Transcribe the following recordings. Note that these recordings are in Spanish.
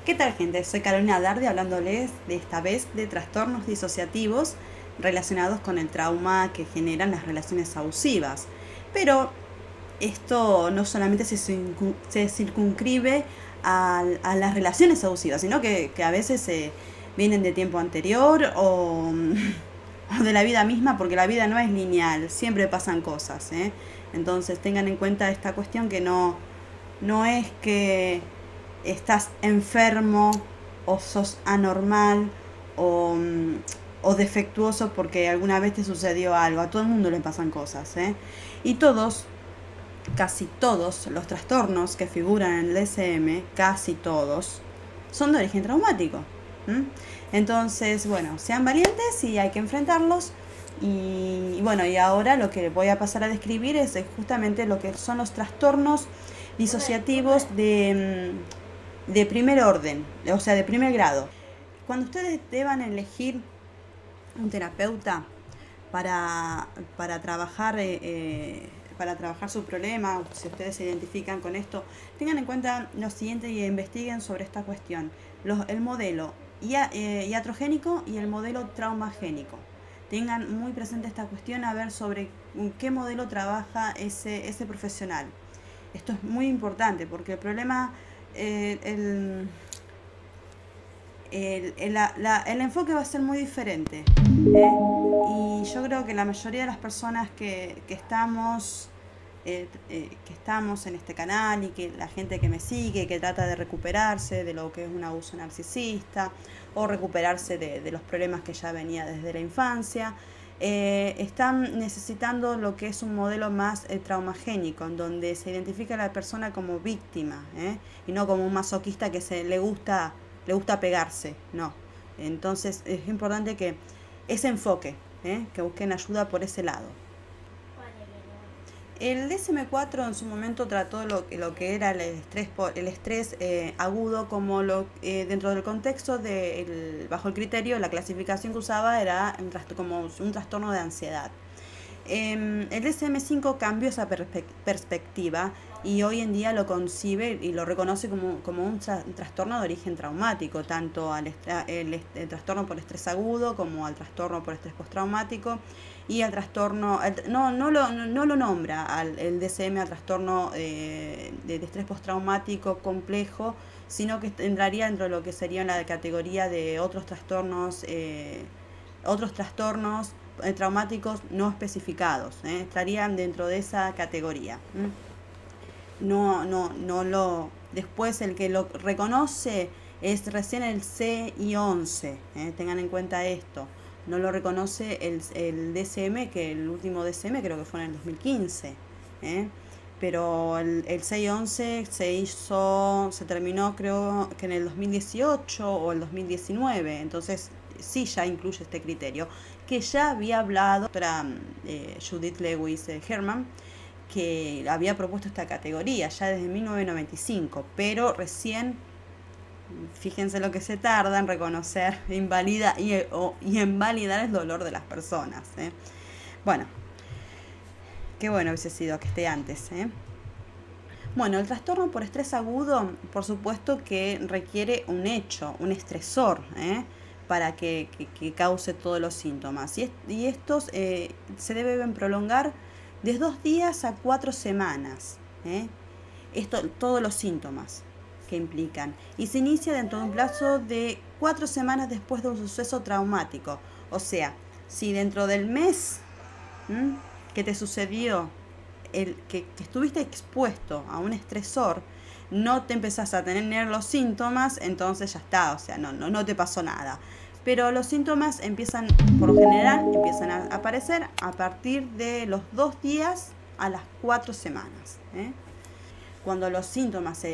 ¿Qué tal, gente? Soy Carolina Dardi hablándoles de esta vez de trastornos disociativos relacionados con el trauma que generan las relaciones abusivas. Pero esto no solamente se circunscribe a las relaciones abusivas, sino que a veces vienen de tiempo anterior o de la vida misma, porque la vida no es lineal, siempre pasan cosas, ¿eh? Entonces tengan en cuenta esta cuestión que no es que estás enfermo o sos anormal o, o defectuoso porque alguna vez te sucedió algo. A todo el mundo le pasan cosas, ¿eh? Y casi todos los trastornos que figuran en el DSM, casi todos, son de origen traumático. Entonces, bueno, sean valientes y hay que enfrentarlos. Y bueno, y ahora lo que voy a pasar a describir es justamente lo que son los trastornos disociativos de primer orden, o sea, de primer grado. Cuando ustedes deban elegir un terapeuta para, para trabajar para trabajar su problema, si ustedes se identifican con esto, tengan en cuenta lo siguiente y investiguen sobre esta cuestión: el modelo iatrogénico y el modelo traumagénico. Tengan muy presente esta cuestión, a ver sobre qué modelo trabaja ese profesional. Esto es muy importante porque el problema, el enfoque va a ser muy diferente, ¿eh? Y yo creo que la mayoría de las personas que estamos en este canal, y que la gente que me sigue, que trata de recuperarse de lo que es un abuso narcisista o recuperarse de los problemas que ya venía desde la infancia, están necesitando lo que es un modelo más traumagénico, en donde se identifica a la persona como víctima, y no como un masoquista que le gusta pegarse, no. Entonces es importante que ese enfoque, que busquen ayuda por ese lado. El DSM-4 en su momento trató lo que era el estrés agudo como dentro del contexto bajo el criterio, la clasificación que usaba era como un trastorno de ansiedad. El DSM-5 cambió esa perspectiva y hoy en día lo concibe y lo reconoce como un trastorno de origen traumático, tanto el trastorno por estrés agudo como al trastorno por estrés postraumático, y al trastorno, no lo nombra el DSM al trastorno de estrés postraumático complejo, sino que entraría dentro de lo que sería la categoría de otros trastornos traumáticos no especificados, estarían dentro de esa categoría. Después el que lo reconoce es recién el CI-11, tengan en cuenta esto. No lo reconoce el DSM, que el último DSM creo que fue en el 2015, pero el CI-11 se terminó creo que en el 2018 o el 2019, entonces sí ya incluye este criterio, que ya había hablado la doctora Judith Lewis Herman, que había propuesto esta categoría ya desde 1995, pero recién, fíjense lo que se tarda en reconocer y invalidar el dolor de las personas, Bueno, qué bueno hubiese sido que esté antes, Bueno, el trastorno por estrés agudo, por supuesto que requiere un hecho, un estresor, para que cause todos los síntomas. Y estos se deben prolongar de 2 días a 4 semanas. Todos los síntomas que implican. Y se inicia dentro de un plazo de 4 semanas después de un suceso traumático. O sea, si dentro del mes que te sucedió, que estuviste expuesto a un estresor, no te empezás a tener los síntomas, entonces ya está, o sea, no te pasó nada. Pero los síntomas por lo general, empiezan a aparecer a partir de los 2 días a las 4 semanas. Cuando los síntomas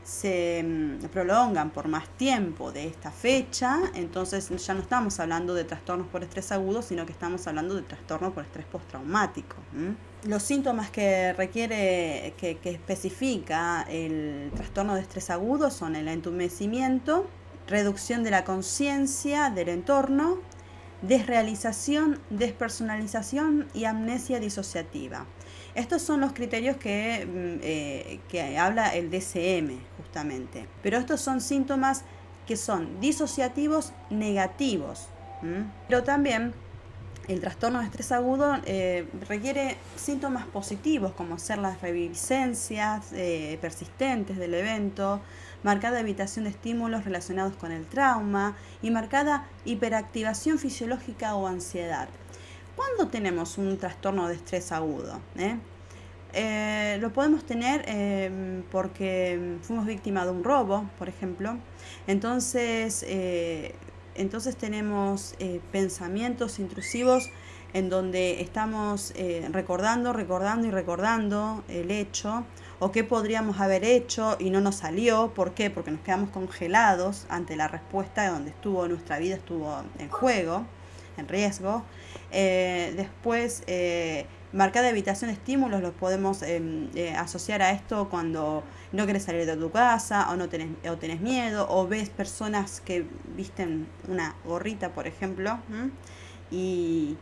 se prolongan por más tiempo de esta fecha, entonces ya no estamos hablando de trastornos por estrés agudo, sino que estamos hablando de trastorno por estrés postraumático. Los síntomas que requiere, que especifica el trastorno de estrés agudo son el entumecimiento, reducción de la conciencia del entorno, desrealización, despersonalización y amnesia disociativa. Estos son los criterios que habla el DSM justamente. Pero estos son síntomas que son disociativos negativos. Pero también el trastorno de estrés agudo requiere síntomas positivos, como ser las reviviscencias persistentes del evento, marcada evitación de estímulos relacionados con el trauma y marcada hiperactivación fisiológica o ansiedad. ¿Cuándo tenemos un trastorno de estrés agudo? Lo podemos tener porque fuimos víctimas de un robo, por ejemplo. Entonces tenemos pensamientos intrusivos en donde estamos recordando el hecho, o qué podríamos haber hecho y no nos salió. ¿Por qué? Porque nos quedamos congelados ante la respuesta donde nuestra vida estuvo en juego, en riesgo. Después, marcada evitación de estímulos, los podemos asociar a esto cuando no querés salir de tu casa, o tenés miedo, o ves personas que visten una gorrita, por ejemplo, y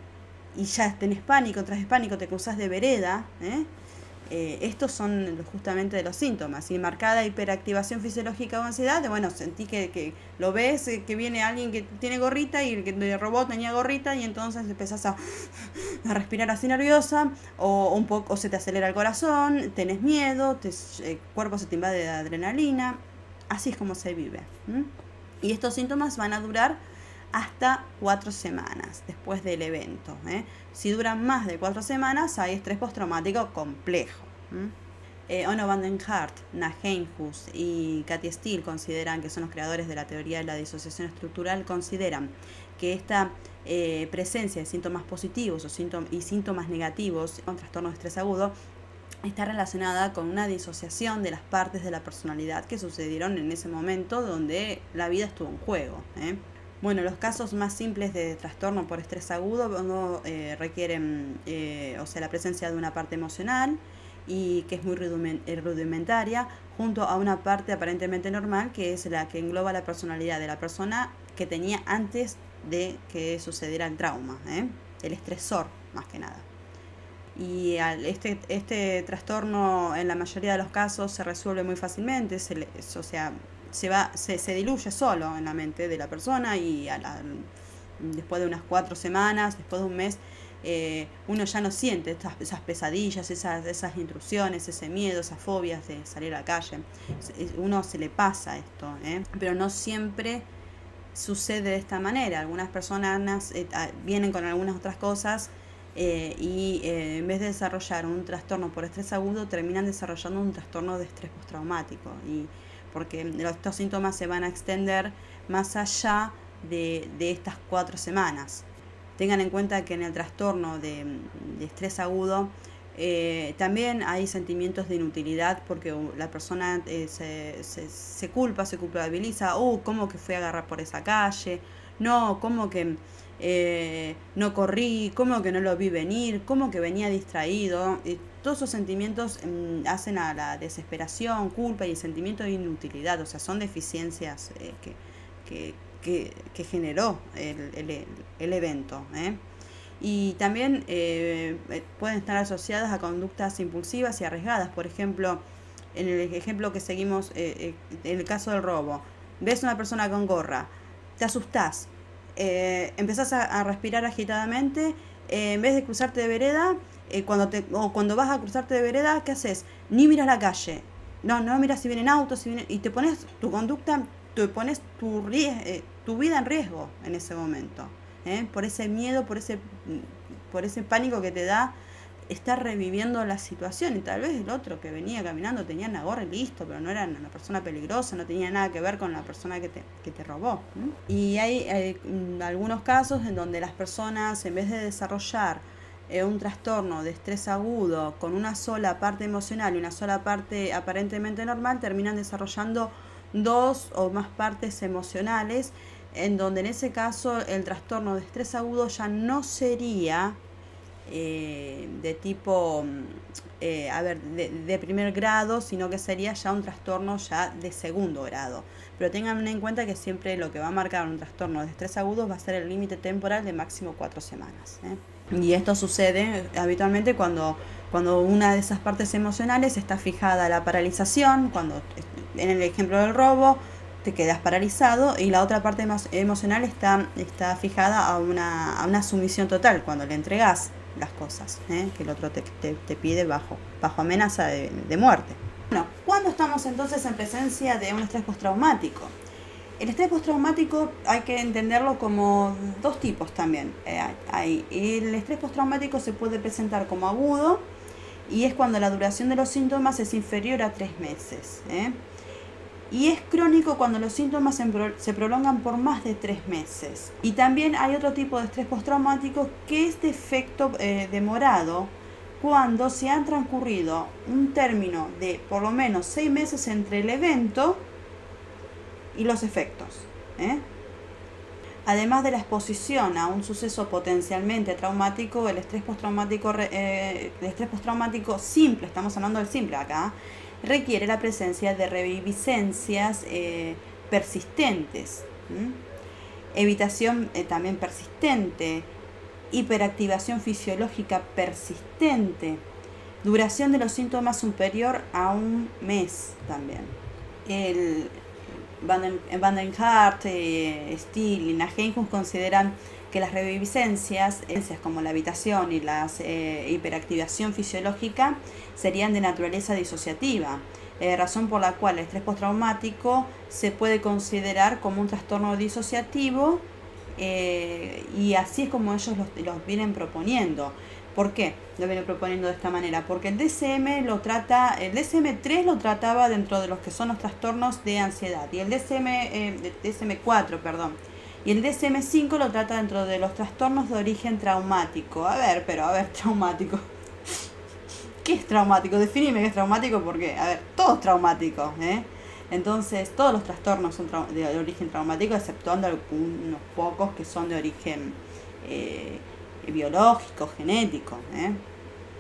ya tenés pánico, entras de pánico, te cruzás de vereda. Estos son justamente de los síntomas. Y marcada hiperactivación fisiológica o ansiedad, bueno, sentí que lo ves, que viene alguien que tiene gorrita y el que te robó tenía gorrita, y entonces empezás a respirar así nerviosa, o se te acelera el corazón, tenés miedo, el cuerpo se te invade de adrenalina. Así es como se vive. Y estos síntomas van a durar hasta 4 semanas después del evento. Si duran más de 4 semanas, hay estrés postraumático complejo. Onno van den Hart, Nagenhus y Katy Steele consideran, que son los creadores de la teoría de la disociación estructural, consideran que esta presencia de síntomas positivos y síntomas negativos en trastorno de estrés agudo está relacionada con una disociación de las partes de la personalidad que sucedieron en ese momento donde la vida estuvo en juego. Bueno, los casos más simples de trastorno por estrés agudo no requieren la presencia de una parte emocional, y que es muy rudimentaria, junto a una parte aparentemente normal, que es la que engloba la personalidad de la persona que tenía antes de que sucediera el trauma, el estresor más que nada. Y este trastorno en la mayoría de los casos se resuelve muy fácilmente, se diluye solo en la mente de la persona, y después de unas 4 semanas, después de un mes, uno ya no siente esas pesadillas, esas intrusiones, ese miedo, esas fobias de salir a la calle. Uno se le pasa esto, pero no siempre sucede de esta manera. Algunas personas vienen con algunas otras cosas y en vez de desarrollar un trastorno por estrés agudo, terminan desarrollando un trastorno de estrés postraumático, y porque estos síntomas se van a extender más allá de estas 4 semanas. Tengan en cuenta que en el trastorno de estrés agudo también hay sentimientos de inutilidad, porque la persona se culpabiliza. ¿Cómo que fui a agarrar por esa calle? No, ¿cómo que no corrí? ¿Cómo que no lo vi venir? ¿Cómo que venía distraído? Todos esos sentimientos hacen a la desesperación, culpa y el sentimiento de inutilidad. O sea, son deficiencias que generó el evento. Y también pueden estar asociadas a conductas impulsivas y arriesgadas. Por ejemplo, en el ejemplo que seguimos, en el caso del robo, ves a una persona con gorra, te asustás, empezás a respirar agitadamente, en vez de cruzarte de vereda, cuando vas a cruzarte de vereda, ¿qué haces? Ni miras la calle, no miras si vienen autos, y te pones tu conducta, te pones tu vida en riesgo en ese momento, por ese miedo, por ese pánico que te da estar reviviendo la situación. Y tal vez el otro que venía caminando tenía una gorra y listo, pero no era una persona peligrosa, no tenía nada que ver con la persona que te robó. Y hay algunos casos en donde las personas, en vez de desarrollar un trastorno de estrés agudo con una sola parte emocional y una sola parte aparentemente normal, terminan desarrollando 2 o más partes emocionales, en donde en ese caso el trastorno de estrés agudo ya no sería de tipo, de primer grado, sino que sería ya un trastorno ya de segundo grado. Pero tengan en cuenta que siempre lo que va a marcar un trastorno de estrés agudo va a ser el límite temporal de máximo 4 semanas. Y esto sucede habitualmente cuando una de esas partes emocionales está fijada a la paralización, cuando en el ejemplo del robo te quedas paralizado, y la otra parte más emocional está fijada a una sumisión total, cuando le entregas las cosas, que el otro te pide bajo amenaza de muerte. Bueno, ¿cuándo estamos entonces en presencia de un estrés postraumático? El estrés postraumático hay que entenderlo como dos tipos también. El estrés postraumático se puede presentar como agudo, y es cuando la duración de los síntomas es inferior a 3 meses. Y es crónico cuando los síntomas se prolongan por más de 3 meses. Y también hay otro tipo de estrés postraumático que es de efecto demorado, cuando se han transcurrido un término de por lo menos 6 meses entre el evento y los efectos. Además de la exposición a un suceso potencialmente traumático, el estrés postraumático simple, estamos hablando del simple acá, requiere la presencia de reviviscencias persistentes, evitación también persistente, hiperactivación fisiológica persistente, duración de los síntomas superior a un mes también. El Vandenhart, Steele y Nagenhus consideran que las reviviscencias, como la evitación y la hiperactivación fisiológica, serían de naturaleza disociativa, razón por la cual el estrés postraumático se puede considerar como un trastorno disociativo, y así es como ellos los vienen proponiendo. ¿Por qué lo vienen proponiendo de esta manera? Porque el DSM-3 lo trataba dentro de los que son los trastornos de ansiedad, y el DSM-4, y el DSM-5 lo trata dentro de los trastornos de origen traumático. Traumático. ¿Qué es traumático? Definime qué es traumático, porque, todo es traumático, Entonces, todos los trastornos son de origen traumático, exceptuando unos pocos que son de origen biológico, genético.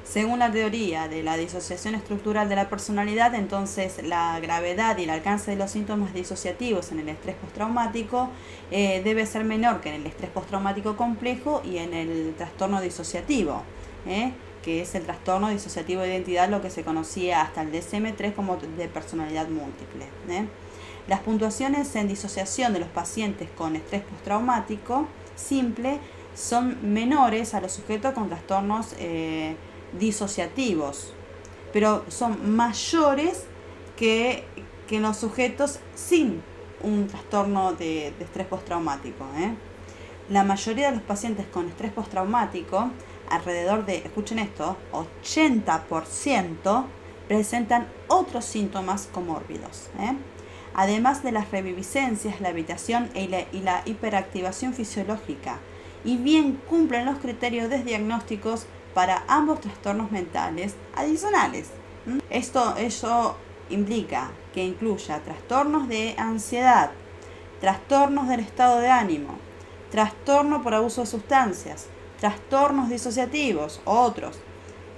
Según la teoría de la disociación estructural de la personalidad, entonces la gravedad y el alcance de los síntomas disociativos en el estrés postraumático debe ser menor que en el estrés postraumático complejo y en el trastorno disociativo, que es el trastorno disociativo de identidad, lo que se conocía hasta el DSM-3 como de personalidad múltiple. Las puntuaciones en disociación de los pacientes con estrés postraumático simple son menores a los sujetos con trastornos disociativos, pero son mayores que los sujetos sin un trastorno de estrés postraumático. La mayoría de los pacientes con estrés postraumático, alrededor de, escuchen esto, 80%, presentan otros síntomas comórbidos. Además de las reviviscencias, la evitación y la hiperactivación fisiológica, y bien cumplen los criterios de diagnósticos para ambos trastornos mentales adicionales. Eso implica que incluya trastornos de ansiedad, trastornos del estado de ánimo, trastorno por abuso de sustancias, trastornos disociativos, otros,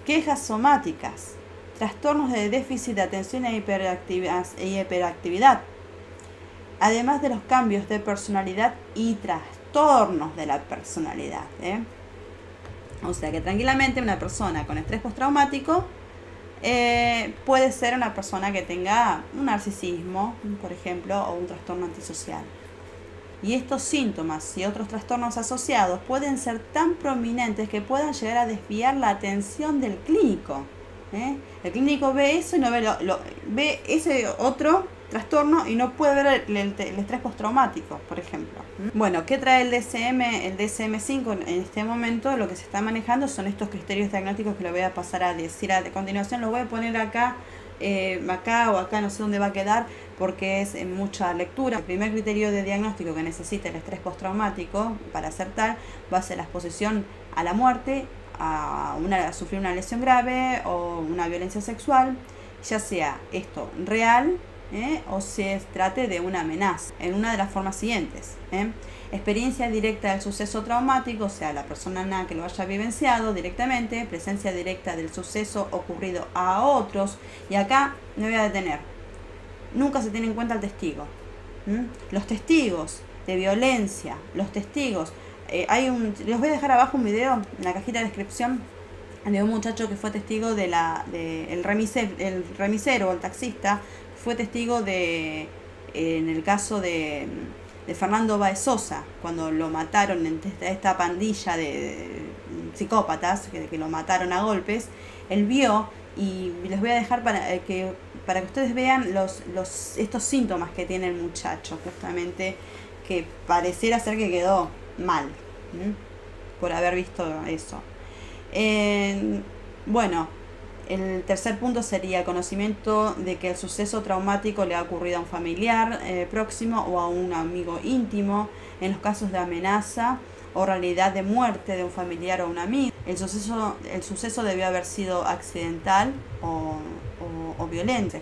quejas somáticas, trastornos de déficit de atención e hiperactividad, además de los cambios de personalidad y trastornos de la personalidad. O sea que tranquilamente una persona con estrés postraumático puede ser una persona que tenga un narcisismo, por ejemplo, o un trastorno antisocial. Y estos síntomas y otros trastornos asociados pueden ser tan prominentes que puedan llegar a desviar la atención del clínico. El clínico ve eso y no ve ese otro trastorno y no puede ver el estrés postraumático, por ejemplo. Bueno, ¿qué trae el DSM-5 en este momento? Lo que se está manejando son estos criterios diagnósticos que lo voy a pasar a decir a continuación. Los voy a poner acá o acá, no sé dónde va a quedar, porque es mucha lectura. El primer criterio de diagnóstico que necesita el estrés postraumático para ser tal va a ser la exposición a la muerte, a sufrir una lesión grave o una violencia sexual, ya sea esto real o se trate de una amenaza, en una de las formas siguientes. Experiencia directa del suceso traumático, o sea, la persona que lo haya vivenciado directamente, presencia directa del suceso ocurrido a otros, y acá me voy a detener. Nunca se tiene en cuenta el testigo. Los testigos de violencia, los testigos, les voy a dejar abajo un video en la cajita de descripción de un muchacho que fue testigo el remisero o el taxista, fue testigo en el caso de Fernando Báez Sosa, cuando lo mataron en esta pandilla de psicópatas que lo mataron a golpes. Él vio, y les voy a dejar para que ustedes vean estos síntomas que tiene el muchacho, justamente, que pareciera ser que quedó mal por haber visto eso. Bueno, el tercer punto sería conocimiento de que el suceso traumático le ha ocurrido a un familiar próximo o a un amigo íntimo. En los casos de amenaza o realidad de muerte de un familiar o un amigo, el suceso debió haber sido accidental o violento.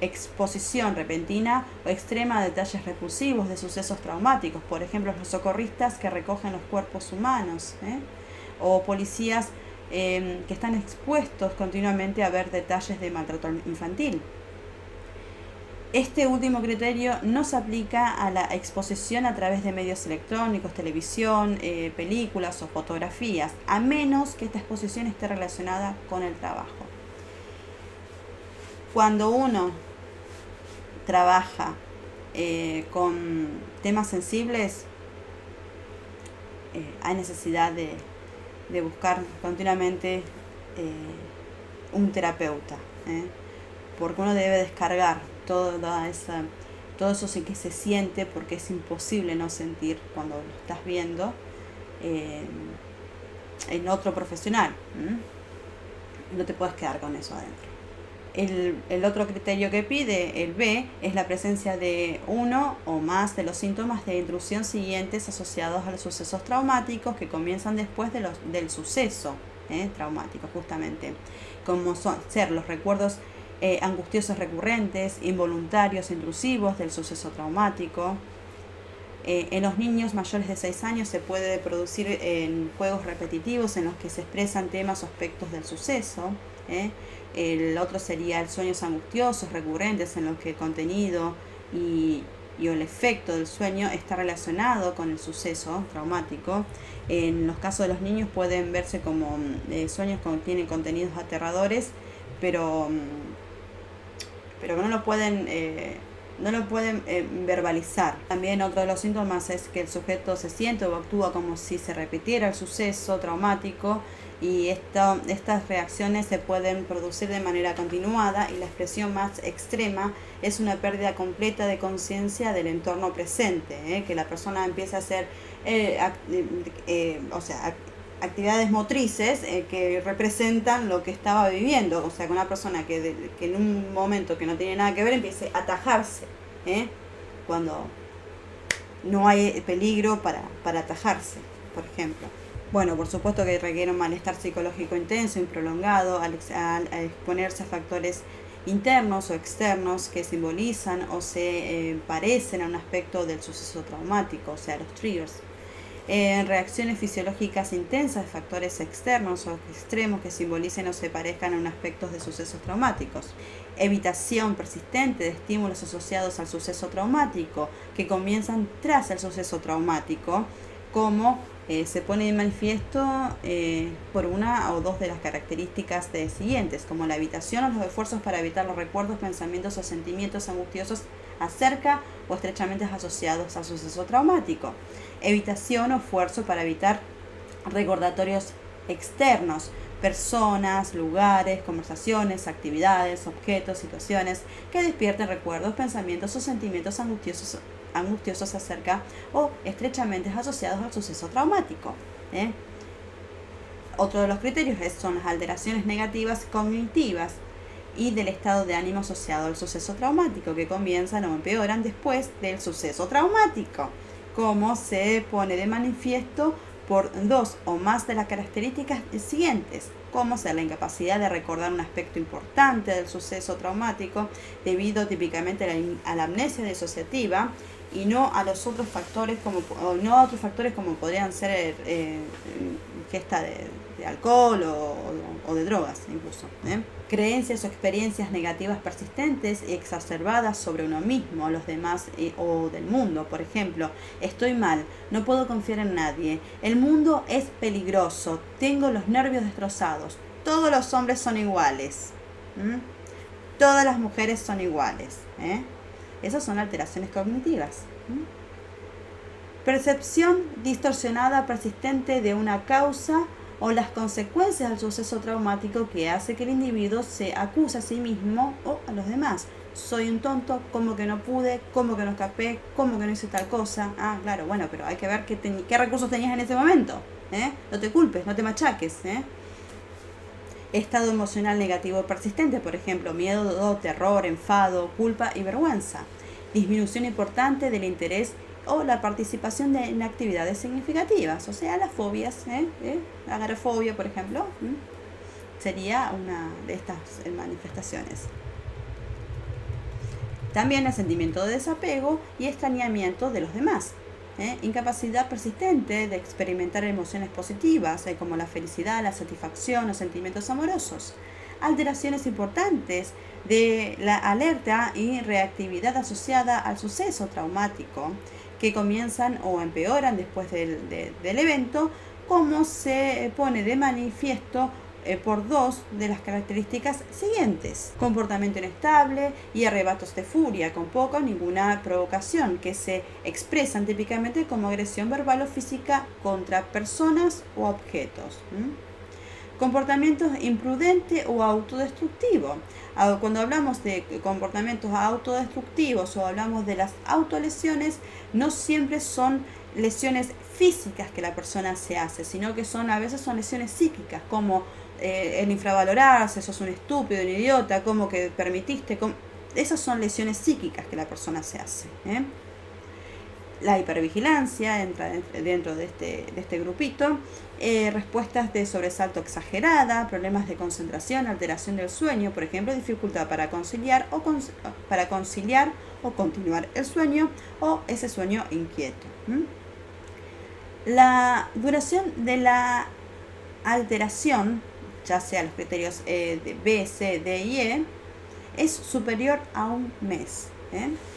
Exposición repentina o extrema a detalles repulsivos de sucesos traumáticos, por ejemplo los socorristas que recogen los cuerpos humanos, o policías que están expuestos continuamente a ver detalles de maltrato infantil. Este último criterio no se aplica a la exposición a través de medios electrónicos, televisión, películas o fotografías, a menos que esta exposición esté relacionada con el trabajo. Cuando uno trabaja con temas sensibles, hay necesidad de buscar continuamente un terapeuta, porque uno debe descargar todo eso que se siente, porque es imposible no sentir cuando lo estás viendo en otro profesional. No te puedes quedar con eso adentro. El otro criterio que pide, el B, es la presencia de uno o más de los síntomas de intrusión siguientes asociados a los sucesos traumáticos que comienzan después del suceso traumático, justamente, como ser los recuerdos angustiosos recurrentes, involuntarios, intrusivos del suceso traumático. En los niños mayores de 6 años se puede producir en juegos repetitivos en los que se expresan temas o aspectos del suceso. El otro sería sueños angustiosos recurrentes en los que el contenido y el efecto del sueño está relacionado con el suceso traumático. En los casos de los niños pueden verse como sueños que tienen contenidos aterradores, pero no lo pueden verbalizar. También otro de los síntomas es que el sujeto se siente o actúa como si se repitiera el suceso traumático, y estas reacciones se pueden producir de manera continuada, y la expresión más extrema es una pérdida completa de conciencia del entorno presente, que la persona empieza a hacer actividades motrices que representan lo que estaba viviendo, o sea, que una persona que en un momento que no tiene nada que ver empiece a atajarse, cuando no hay peligro para atajarse, por ejemplo. Bueno, por supuesto que requiere un malestar psicológico intenso y prolongado al exponerse a factores internos o externos que simbolizan o se parecen a un aspecto del suceso traumático, o sea, los triggers. Reacciones fisiológicas intensas de factores externos o extremos que simbolicen o se parezcan a un aspecto de sucesos traumáticos. Evitación persistente de estímulos asociados al suceso traumático que comienzan tras el suceso traumático, como se pone de manifiesto por una o dos de las características siguientes, como la evitación o los esfuerzos para evitar los recuerdos, pensamientos o sentimientos angustiosos acerca o estrechamente asociados al suceso traumático. Evitación o esfuerzo para evitar recordatorios externos, personas, lugares, conversaciones, actividades, objetos, situaciones que despierten recuerdos, pensamientos o sentimientos angustiosos acerca o estrechamente asociados al suceso traumático. Otro de los criterios son las alteraciones negativas cognitivas y del estado de ánimo asociado al suceso traumático, que comienzan o empeoran después del suceso traumático, como se pone de manifiesto por dos o más de las características siguientes, como ser la incapacidad de recordar un aspecto importante del suceso traumático debido típicamente a la amnesia disociativa y no a los otros factores como podrían ser ingesta de alcohol o de drogas incluso. Creencias o experiencias negativas persistentes y exacerbadas sobre uno mismo, los demás o del mundo. Por ejemplo, estoy mal, no puedo confiar en nadie, el mundo es peligroso, tengo los nervios destrozados, todos los hombres son iguales, todas las mujeres son iguales. Esas son alteraciones cognitivas. Percepción distorsionada persistente de una causa o las consecuencias del suceso traumático que hace que el individuo se acuse a sí mismo o a los demás. Soy un tonto, ¿cómo que no pude? ¿Cómo que no escapé? ¿Cómo que no hice tal cosa? Ah, claro, bueno, pero hay que ver qué recursos tenías en ese momento. No te culpes, no te machaques. Estado emocional negativo persistente, por ejemplo, miedo, terror, enfado, culpa y vergüenza. Disminución importante del interés o la participación en actividades significativas, o sea, las fobias, la agorafobia, por ejemplo, sería una de estas manifestaciones. También el sentimiento de desapego y extrañamiento de los demás. Incapacidad persistente de experimentar emociones positivas, como la felicidad, la satisfacción o sentimientos amorosos. Alteraciones importantes de la alerta y reactividad asociada al suceso traumático, que comienzan o empeoran después del evento, como se pone de manifiesto por dos de las características siguientes: comportamiento inestable y arrebatos de furia con poca o ninguna provocación, que se expresan típicamente como agresión verbal o física contra personas o objetos. Comportamiento imprudente o autodestructivo. Cuando hablamos de comportamientos autodestructivos o hablamos de las autolesiones, no siempre son lesiones físicas que la persona se hace, sino que a veces son lesiones psíquicas, como el infravalorarse, sos un estúpido, un idiota, como que permitiste. Esas son lesiones psíquicas que la persona se hace. La hipervigilancia entra dentro de este grupito. Respuestas de sobresalto exagerada, problemas de concentración, alteración del sueño, por ejemplo, dificultad para conciliar o continuar el sueño o ese sueño inquieto. La duración de la alteración, ya sea los criterios de B, C, D y E, es superior a un mes.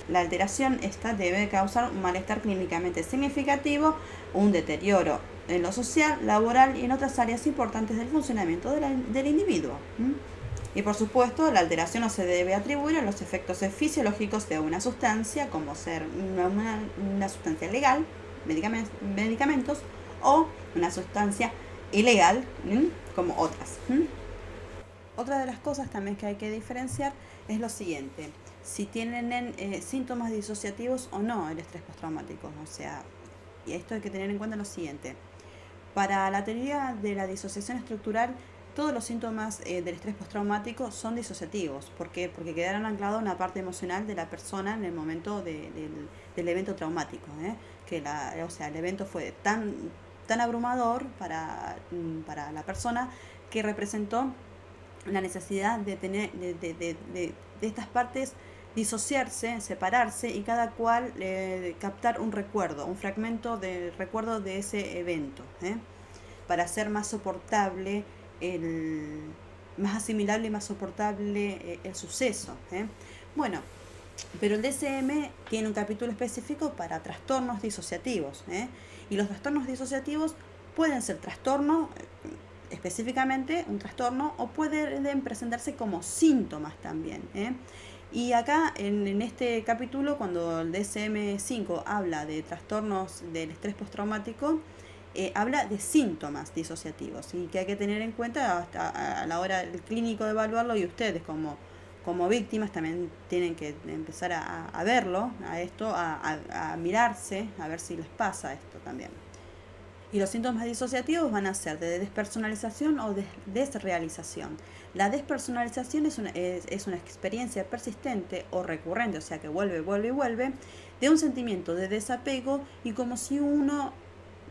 La alteración esta debe causar un malestar clínicamente significativo, un deterioro en lo social, laboral y en otras áreas importantes del funcionamiento del individuo. Y por supuesto, la alteración no se debe atribuir a los efectos fisiológicos de una sustancia, como ser una sustancia legal, medicamentos, o una sustancia ilegal, como otras. Otra de las cosas también que hay que diferenciar es lo siguiente: si tienen síntomas disociativos o no el estrés postraumático. O sea, y esto hay que tener en cuenta lo siguiente: para la teoría de la disociación estructural, todos los síntomas del estrés postraumático son disociativos. ¿Por qué? Porque quedaron anclados en la parte emocional de la persona en el momento del evento traumático. O sea, el evento fue tan abrumador para la persona que representó la necesidad de estas partes disociarse, separarse y cada cual captar un recuerdo, un fragmento de recuerdo de ese evento, para hacer más soportable, más asimilable y más soportable el suceso. Bueno, pero el DSM tiene un capítulo específico para trastornos disociativos, y los trastornos disociativos pueden ser trastornos, específicamente un trastorno, o pueden presentarse como síntomas también. Y acá en este capítulo, cuando el DSM-5 habla de trastornos del estrés postraumático, habla de síntomas disociativos, y que hay que tener en cuenta hasta a la hora del clínico de evaluarlo, y ustedes como víctimas también tienen que empezar a verlo, a esto, a mirarse, a ver si les pasa esto también. Y los síntomas disociativos van a ser de despersonalización o de desrealización. La despersonalización es una experiencia persistente o recurrente, o sea que vuelve, de un sentimiento de desapego, y como si uno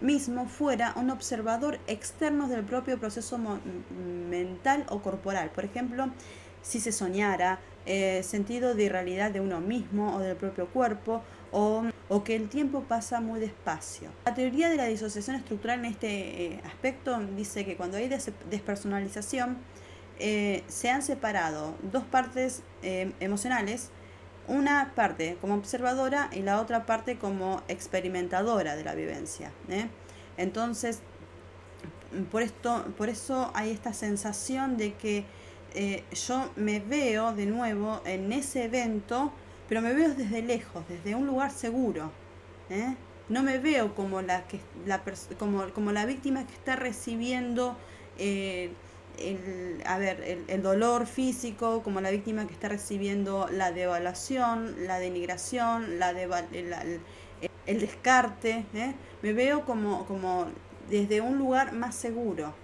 mismo fuera un observador externo del propio proceso mental o corporal. Por ejemplo, si se soñara, sentido de irrealidad de uno mismo o del propio cuerpo, o que el tiempo pasa muy despacio. La teoría de la disociación estructural en este aspecto dice que cuando hay despersonalización, se han separado dos partes emocionales, una parte como observadora y la otra parte como experimentadora de la vivencia. Entonces, por eso hay esta sensación de que yo me veo de nuevo en ese evento, pero me veo desde lejos, desde un lugar seguro. No me veo como como la víctima que está recibiendo el dolor físico, como la víctima que está recibiendo la devaluación, la denigración, el descarte. Me veo como desde un lugar más seguro.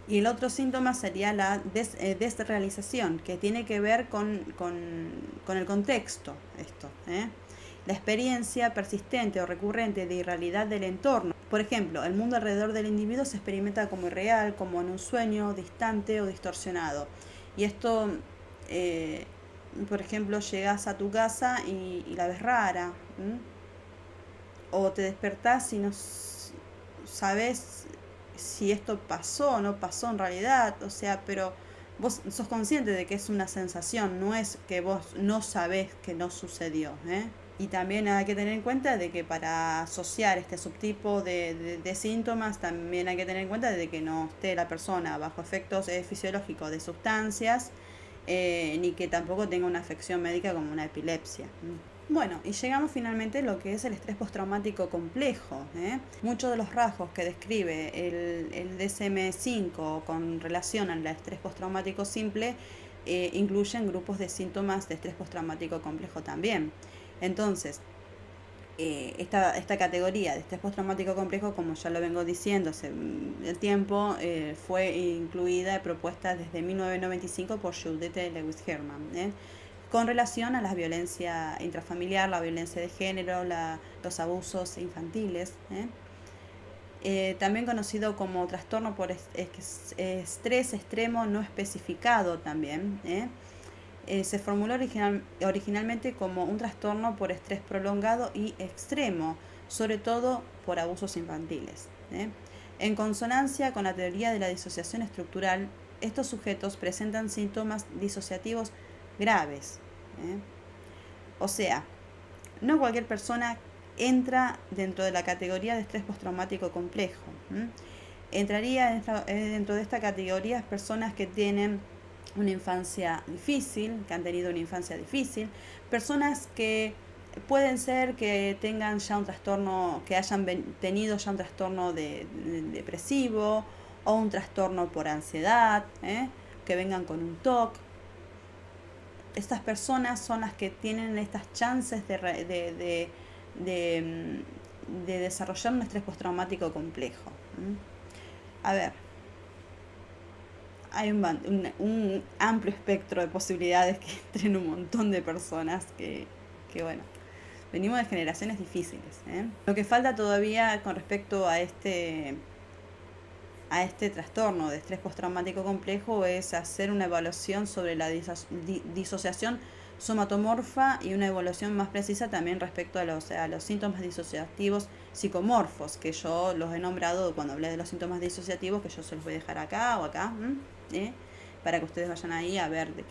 Y el otro síntoma sería la desrealización, que tiene que ver con el contexto. Esto, la experiencia persistente o recurrente de irrealidad del entorno. Por ejemplo, el mundo alrededor del individuo se experimenta como irreal, como en un sueño, distante o distorsionado. Y esto, por ejemplo, llegas a tu casa y la ves rara. O te despertás y no sabes si esto pasó o no pasó en realidad. O sea, pero vos sos consciente de que es una sensación, no es que vos no sabés que no sucedió. Y también hay que tener en cuenta de que para asociar este subtipo de síntomas, también hay que tener en cuenta de que no esté la persona bajo efectos fisiológicos de sustancias, ni que tampoco tenga una afección médica como una epilepsia. Bueno, y llegamos finalmente a lo que es el estrés postraumático complejo. Muchos de los rasgos que describe el DSM-5 con relación al estrés postraumático simple incluyen grupos de síntomas de estrés postraumático complejo también. Entonces, esta categoría de estrés postraumático complejo, como ya lo vengo diciendo hace el tiempo, fue incluida y propuesta desde 1995 por Judith Lewis Herman, con relación a la violencia intrafamiliar, la violencia de género, los abusos infantiles. También conocido como trastorno por estrés extremo no especificado también. Se formuló originalmente como un trastorno por estrés prolongado y extremo, sobre todo por abusos infantiles. En consonancia con la teoría de la disociación estructural, estos sujetos presentan síntomas disociativos graves. O sea, no cualquier persona entra dentro de la categoría de estrés postraumático complejo. Entraría dentro de esta categoría personas que tienen una infancia difícil, que han tenido una infancia difícil, personas que pueden ser que tengan ya un trastorno, que hayan tenido ya un trastorno depresivo o un trastorno por ansiedad, que vengan con un TOC. Estas personas son las que tienen estas chances de desarrollar un estrés postraumático complejo. A ver, hay un amplio espectro de posibilidades que entren un montón de personas que bueno, venimos de generaciones difíciles. Lo que falta todavía con respecto a este trastorno de estrés postraumático complejo es hacer una evaluación sobre la disociación somatomorfa y una evaluación más precisa también respecto a los síntomas disociativos psicomorfos, que yo los he nombrado cuando hablé de los síntomas disociativos, que yo se los voy a dejar acá o acá, para que ustedes vayan ahí a ver de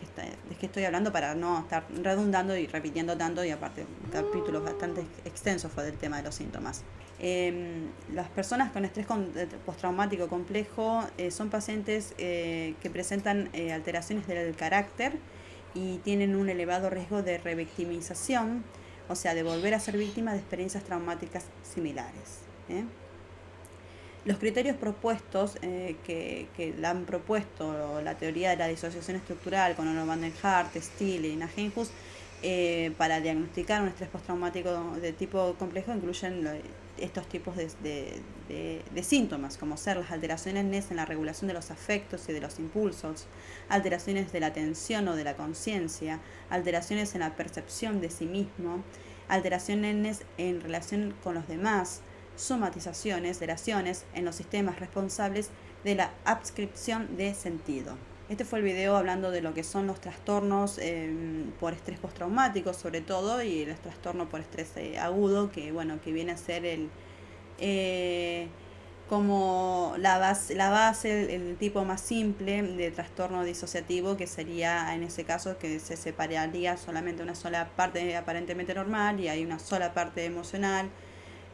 qué estoy hablando, para no estar redundando y repitiendo tanto, y aparte un capítulo bastante extenso fue del tema de los síntomas. Las personas con estrés postraumático complejo son pacientes que presentan alteraciones del carácter y tienen un elevado riesgo de revictimización, o sea, de volver a ser víctima de experiencias traumáticas similares. Los criterios propuestos, que la han propuesto la teoría de la disociación estructural con Ono van den Hart, Steele y Nagenhus, para diagnosticar un estrés postraumático de tipo complejo, incluyen estos tipos de síntomas, como ser las alteraciones en la regulación de los afectos y de los impulsos, alteraciones de la atención o de la conciencia, alteraciones en la percepción de sí mismo, alteraciones en relación con los demás, somatizaciones, delaciones en los sistemas responsables de la adscripción de sentido. Este fue el video hablando de lo que son los trastornos por estrés postraumático sobre todo, y el trastorno por estrés agudo, que bueno, que viene a ser el como la base el tipo más simple de trastorno disociativo, que sería en ese caso que se separaría solamente una sola parte aparentemente normal y hay una sola parte emocional.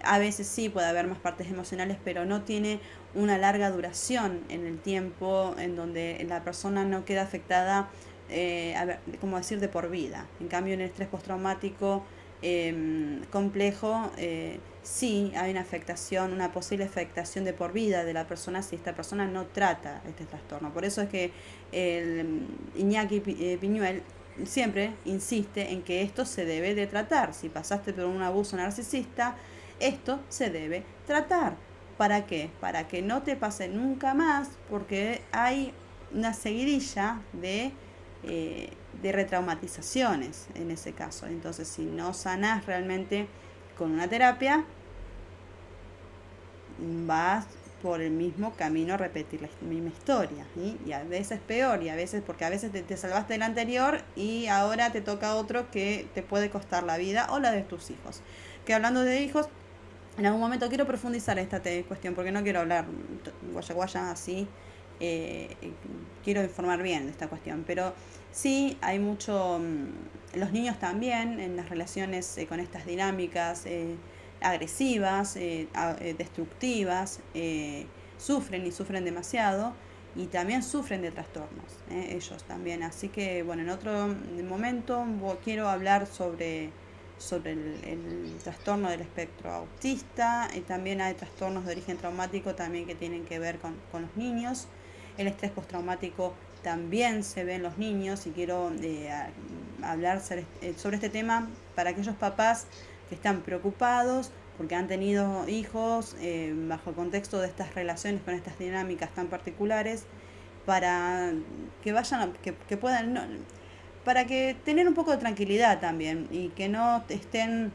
A veces sí puede haber más partes emocionales, pero no tiene una larga duración en el tiempo en donde la persona no queda afectada, como decir, de por vida. En cambio, en el estrés postraumático complejo, sí hay una afectación, una posible afectación de por vida de la persona si esta persona no trata este trastorno. Por eso es que Iñaki Piñuel siempre insiste en que esto se debe de tratar. Si pasaste por un abuso narcisista, esto se debe tratar. ¿Para qué? Para que no te pase nunca más, porque hay una seguidilla de retraumatizaciones en ese caso. Entonces, si no sanás realmente con una terapia, vas por el mismo camino a repetir la misma historia, ¿sí? Y a veces peor, y a veces, porque a veces te salvaste del anterior y ahora te toca otro que te puede costar la vida o la de tus hijos. Que hablando de hijos, en algún momento quiero profundizar esta cuestión, porque no quiero hablar guaya así, quiero informar bien de esta cuestión, pero sí hay mucho, los niños también en las relaciones con estas dinámicas agresivas, destructivas, sufren y sufren demasiado, y también sufren de trastornos, ellos también. Así que bueno, en otro momento quiero hablar sobre el trastorno del espectro autista, y también hay trastornos de origen traumático también que tienen que ver con los niños. El estrés postraumático también se ve en los niños, y quiero hablar sobre este tema para aquellos papás que están preocupados porque han tenido hijos bajo el contexto de estas relaciones con estas dinámicas tan particulares, para que vayan, que puedan, no, para que tener un poco de tranquilidad también, y que no estén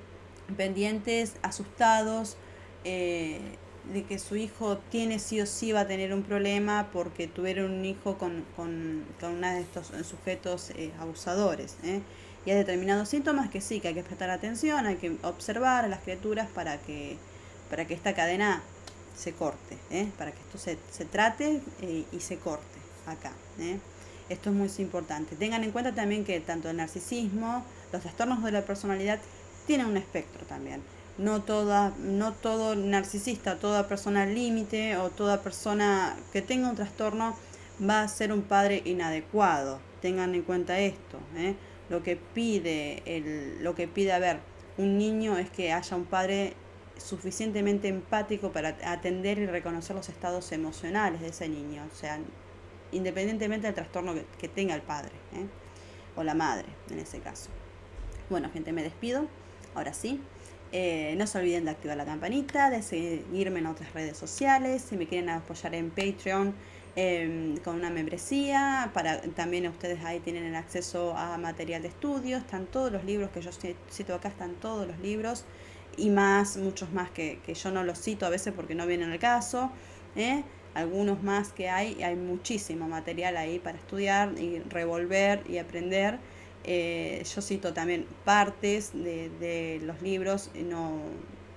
pendientes, asustados, de que su hijo tiene sí o sí va a tener un problema porque tuvieron un hijo con uno de estos sujetos abusadores. Y hay determinados síntomas que sí, que hay que prestar atención, hay que observar a las criaturas para que esta cadena se corte, para que esto se trate y se corte acá. Esto es muy importante. Tengan en cuenta también que tanto el narcisismo, los trastornos de la personalidad tienen un espectro también. No todo narcisista, toda persona límite o toda persona que tenga un trastorno va a ser un padre inadecuado. Tengan en cuenta esto. Lo que pide un niño es que haya un padre suficientemente empático para atender y reconocer los estados emocionales de ese niño. O sea, independientemente del trastorno que tenga el padre, o la madre en ese caso. Bueno, gente, me despido. Ahora sí. No se olviden de activar la campanita, de seguirme en otras redes sociales. Si me quieren apoyar en Patreon con una membresía, también ustedes ahí tienen el acceso a material de estudio. Están todos los libros que yo cito acá, están todos los libros y más, muchos más que yo no los cito a veces porque no vienen al caso. Algunos más que hay muchísimo material ahí para estudiar y revolver y aprender. Yo cito también partes de los libros,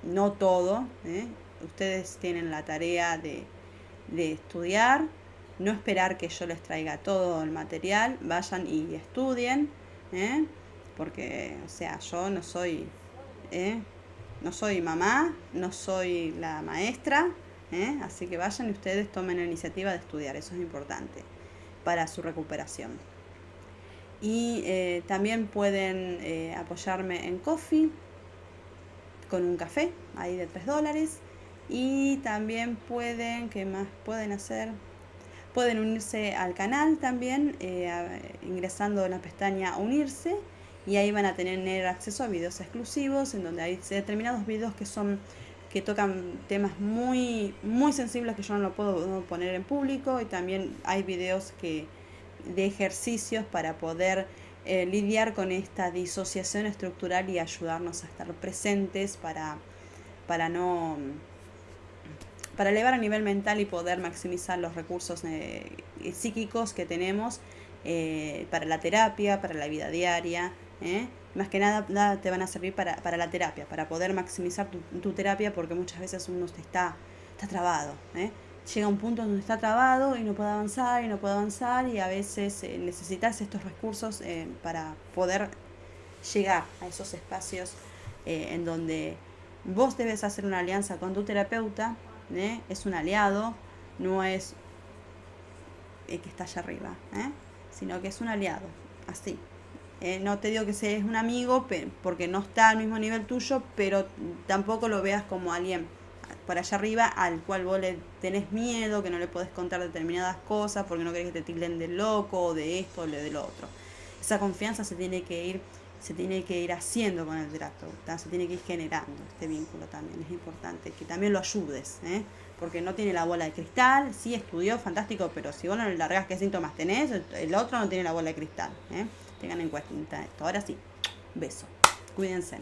no todo. Ustedes tienen la tarea de estudiar, no esperar que yo les traiga todo el material, vayan y estudien, porque, o sea, yo no soy mamá, no soy la maestra, así que vayan y ustedes tomen la iniciativa de estudiar, eso es importante para su recuperación. Y también pueden apoyarme en Ko-fi con un café ahí de $3. Y también ¿qué más pueden hacer? Pueden unirse al canal también ingresando en la pestaña unirse, y ahí van a tener acceso a videos exclusivos en donde hay determinados videos que tocan temas muy, muy sensibles que yo no lo puedo poner en público, y también hay videos de ejercicios para poder lidiar con esta disociación estructural y ayudarnos a estar presentes para no para elevar a nivel mental y poder maximizar los recursos psíquicos que tenemos para la terapia, para la vida diaria. Más que nada te van a servir para la terapia, para poder maximizar tu terapia, porque muchas veces uno está trabado. Llega un punto donde está trabado y no puede avanzar y a veces necesitas estos recursos para poder llegar a esos espacios en donde vos debes hacer una alianza con tu terapeuta. Es un aliado, no es que está allá arriba, sino que es un aliado, así. No te digo que seas un amigo porque no está al mismo nivel tuyo, pero tampoco lo veas como alguien por allá arriba al cual vos le tenés miedo, que no le podés contar determinadas cosas porque no querés que te tilden de loco o de esto o de lo otro. Esa confianza se tiene que ir haciendo con el terapeuta, se tiene que ir generando este vínculo también. Es importante que también lo ayudes, porque no tiene la bola de cristal. Sí estudió, fantástico, pero si vos no le largás qué síntomas tenés, el otro no tiene la bola de cristal. Tengan en cuenta esto. Ahora sí, beso. Cuídense.